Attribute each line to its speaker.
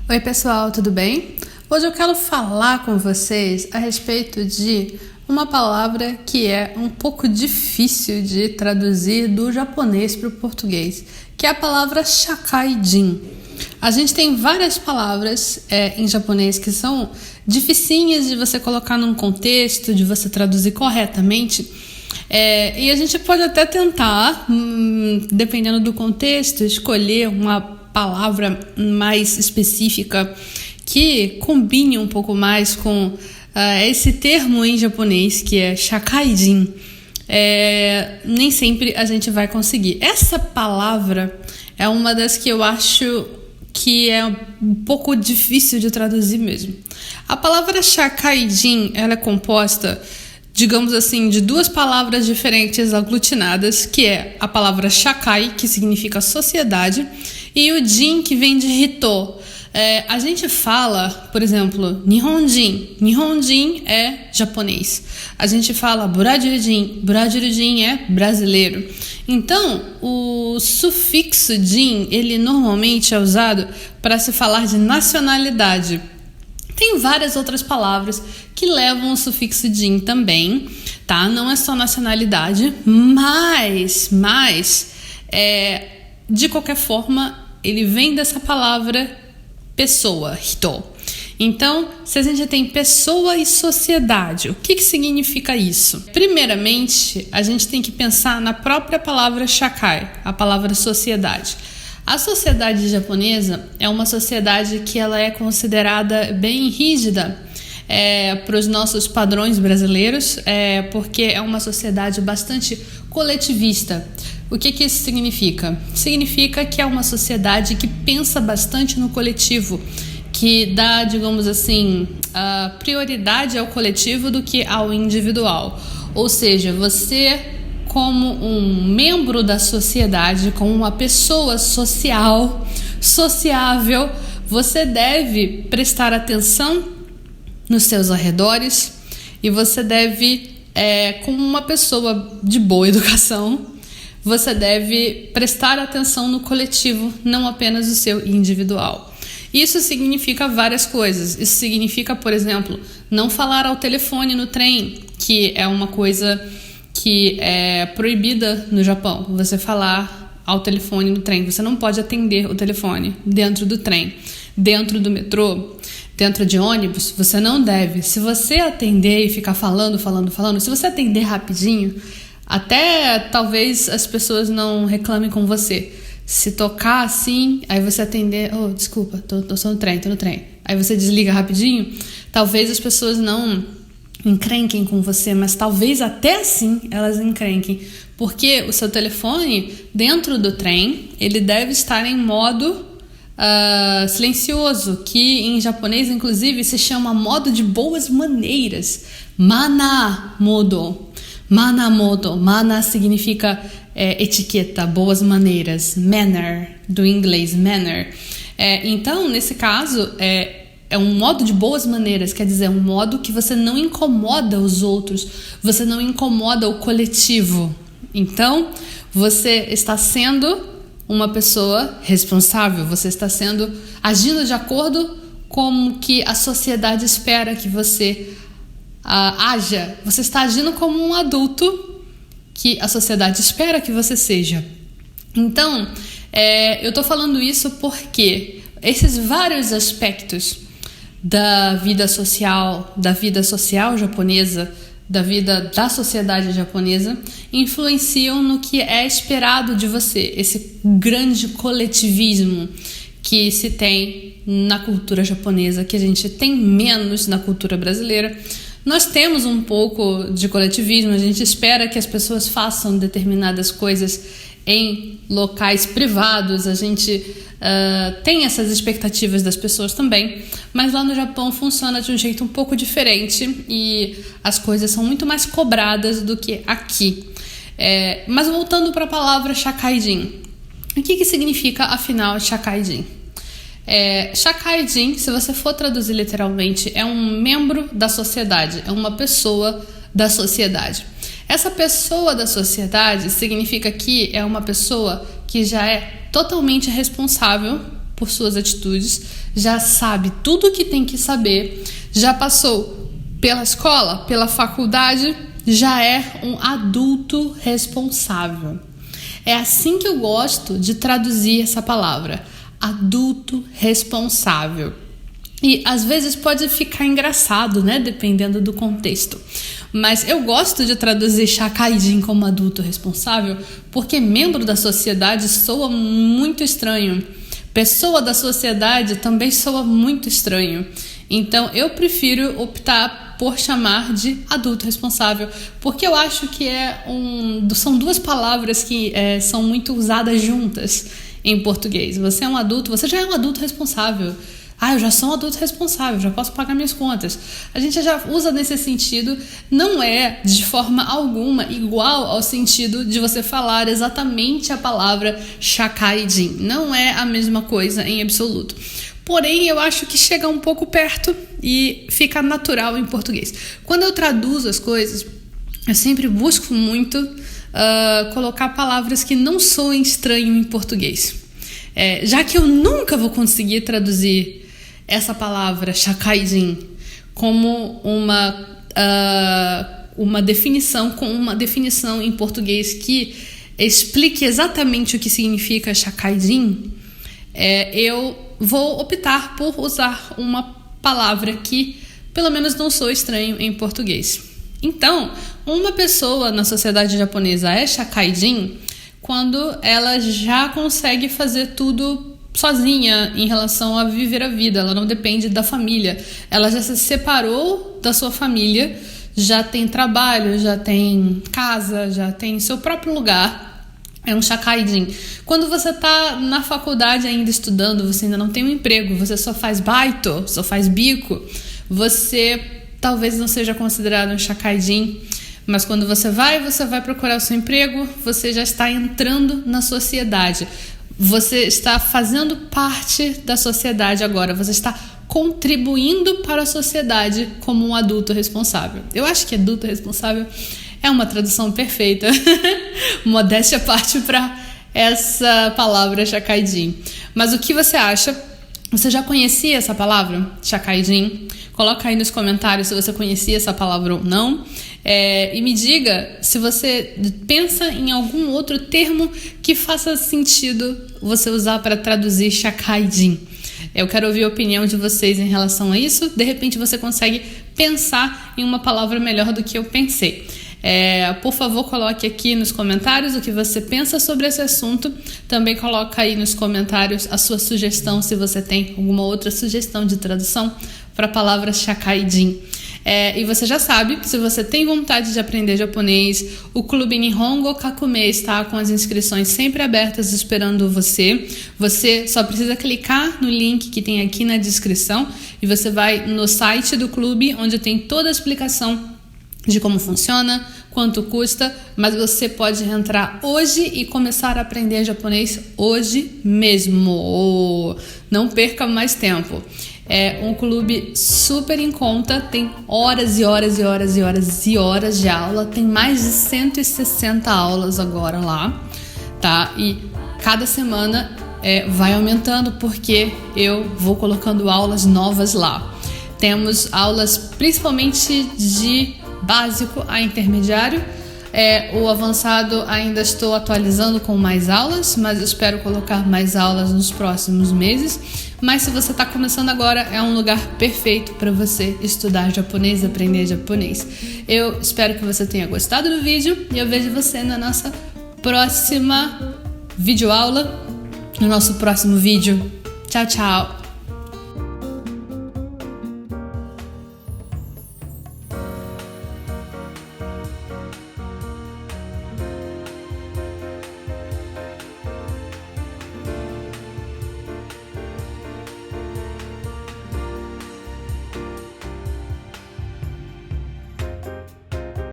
Speaker 1: Oi pessoal, tudo bem? Hoje eu quero falar com vocês a respeito de uma palavra que é um pouco difícil de traduzir do japonês para o português, que é a palavra shakaijin. A gente tem várias palavras em japonês que são dificinhas de você colocar num contexto, de você traduzir corretamente. E a gente pode até tentar, dependendo do contexto, escolher uma palavra mais específica que combine um pouco mais com esse termo em japonês que é shakaijin. Nem sempre a gente vai conseguir. Essa palavra é uma das que eu acho que é um pouco difícil de traduzir mesmo. A palavra shakaijin, ela é composta, digamos assim, de duas palavras diferentes aglutinadas, que é a palavra shakai, que significa sociedade, e o jin, que vem de hito. A gente fala, por exemplo, Nihonjin. Nihonjin é japonês. A gente fala Braziljin. Braziljin é brasileiro. Então, o sufixo jin, ele normalmente é usado para se falar de nacionalidade. Tem várias outras palavras que levam o sufixo jin também, tá? Não é só nacionalidade, mas de qualquer forma, ele vem dessa palavra pessoa, hito. Então, se a gente tem pessoa e sociedade, o que significa isso? Primeiramente, a gente tem que pensar na própria palavra shakai, a palavra sociedade. A sociedade japonesa é uma sociedade que ela é considerada bem rígida para os nossos padrões brasileiros, porque é uma sociedade bastante coletivista. O que isso significa? Significa que é uma sociedade que pensa bastante no coletivo, que dá, digamos assim, a prioridade ao coletivo do que ao individual. Ou seja, você, como um membro da sociedade, como uma pessoa social, sociável, você deve prestar atenção nos seus arredores e você deve, como uma pessoa de boa educação, você deve prestar atenção no coletivo, não apenas no seu individual. Isso significa várias coisas. Isso significa, por exemplo, não falar ao telefone no trem, que é uma coisa que é proibida no Japão. Você falar ao telefone no trem. Você não pode atender o telefone dentro do trem, dentro do metrô, dentro de ônibus. Você não deve. Se você atender e ficar falando, se você atender rapidinho, até talvez as pessoas não reclamem com você. Se tocar assim, aí você atender, desculpa, tô no trem. Aí você desliga rapidinho, talvez as pessoas não encrenquem com você, mas talvez até assim elas encrenquem, porque o seu telefone dentro do trem, ele deve estar em modo silencioso, que em japonês inclusive se chama modo de boas maneiras, mana modo. Mana significa etiqueta, boas maneiras, manner, do inglês manner. Então, nesse caso, é um modo de boas maneiras, quer dizer, um modo que você não incomoda os outros, você não incomoda o coletivo. Então, você está sendo uma pessoa responsável, você está agindo de acordo com o que a sociedade espera que você haja. Você está agindo como um adulto que a sociedade espera que você seja. Então, eu estou falando isso porque esses vários aspectos da vida social japonesa, da vida da sociedade japonesa, influenciam no que é esperado de você, esse grande coletivismo que se tem na cultura japonesa, que a gente tem menos na cultura brasileira. Nós temos um pouco de coletivismo, a gente espera que as pessoas façam determinadas coisas em locais privados, a gente tem essas expectativas das pessoas também, mas lá no Japão funciona de um jeito um pouco diferente e as coisas são muito mais cobradas do que aqui. Mas voltando para a palavra shakaijin, o que significa afinal shakaijin? Shakaijin, se você for traduzir literalmente, é um membro da sociedade, é uma pessoa da sociedade. Essa pessoa da sociedade significa que é uma pessoa que já é totalmente responsável por suas atitudes, já sabe tudo o que tem que saber, já passou pela escola, pela faculdade, já é um adulto responsável. É assim que eu gosto de traduzir essa palavra, adulto responsável. E às vezes pode ficar engraçado, né? Dependendo do contexto. Mas eu gosto de traduzir Shakaijin como adulto responsável porque membro da sociedade soa muito estranho. Pessoa da sociedade também soa muito estranho. Então eu prefiro optar por chamar de adulto responsável, porque eu acho que são duas palavras que são muito usadas juntas em português. Você é um adulto, você já é um adulto responsável. Eu já sou um adulto responsável, já posso pagar minhas contas. A gente já usa nesse sentido, não é de forma alguma igual ao sentido de você falar exatamente a palavra Shakaijin. Não é a mesma coisa em absoluto. Porém, eu acho que chega um pouco perto e fica natural em português. Quando eu traduzo as coisas, eu sempre busco muito colocar palavras que não soem estranho em português. Já que eu nunca vou conseguir traduzir essa palavra Shakaijin como uma definição em português que explique exatamente o que significa Shakaijin, eu vou optar por usar uma palavra que pelo menos não soa estranho em português. Então, uma pessoa na sociedade japonesa é Shakaijin quando ela já consegue fazer tudo sozinha em relação a viver a vida. Ela não depende da família. Ela já se separou da sua família, já tem trabalho, já tem casa, já tem seu próprio lugar. É um Shakaijin. Quando você está na faculdade ainda estudando, você ainda não tem um emprego, você só faz baito, só faz bico, você talvez não seja considerado um Shakaijin. Mas quando você vai procurar o seu emprego, você já está entrando na sociedade. Você está fazendo parte da sociedade agora. Você está contribuindo para a sociedade como um adulto responsável. Eu acho que adulto responsável é uma tradução perfeita. Modéstia à parte para essa palavra Shakaijin. Mas o que você acha? Você já conhecia essa palavra, Shakaijin? Coloca aí nos comentários se você conhecia essa palavra ou não. E me diga se você pensa em algum outro termo que faça sentido você usar para traduzir Shakaijin. Eu quero ouvir a opinião de vocês em relação a isso. De repente você consegue pensar em uma palavra melhor do que eu pensei. Por favor, coloque aqui nos comentários o que você pensa sobre esse assunto. Também coloca aí nos comentários a sua sugestão, se você tem alguma outra sugestão de tradução para a palavra Shakaijin. E você já sabe, se você tem vontade de aprender japonês, o Clube Nihongo Kakume está com as inscrições sempre abertas esperando você. Você só precisa clicar no link que tem aqui na descrição e você vai no site do clube, onde tem toda a explicação de como funciona, quanto custa, mas você pode entrar hoje e começar a aprender japonês hoje mesmo. Não perca mais tempo. É um clube super em conta, tem horas e horas e horas e horas e horas de aula, tem mais de 160 aulas agora lá, tá? E cada semana vai aumentando porque eu vou colocando aulas novas lá. Temos aulas principalmente de básico a intermediário. O avançado ainda estou atualizando com mais aulas, mas eu espero colocar mais aulas nos próximos meses. Mas se você está começando agora, é um lugar perfeito para você estudar japonês, aprender japonês. Eu espero que você tenha gostado do vídeo e eu vejo você na nossa próxima videoaula, no nosso próximo vídeo. Tchau, tchau!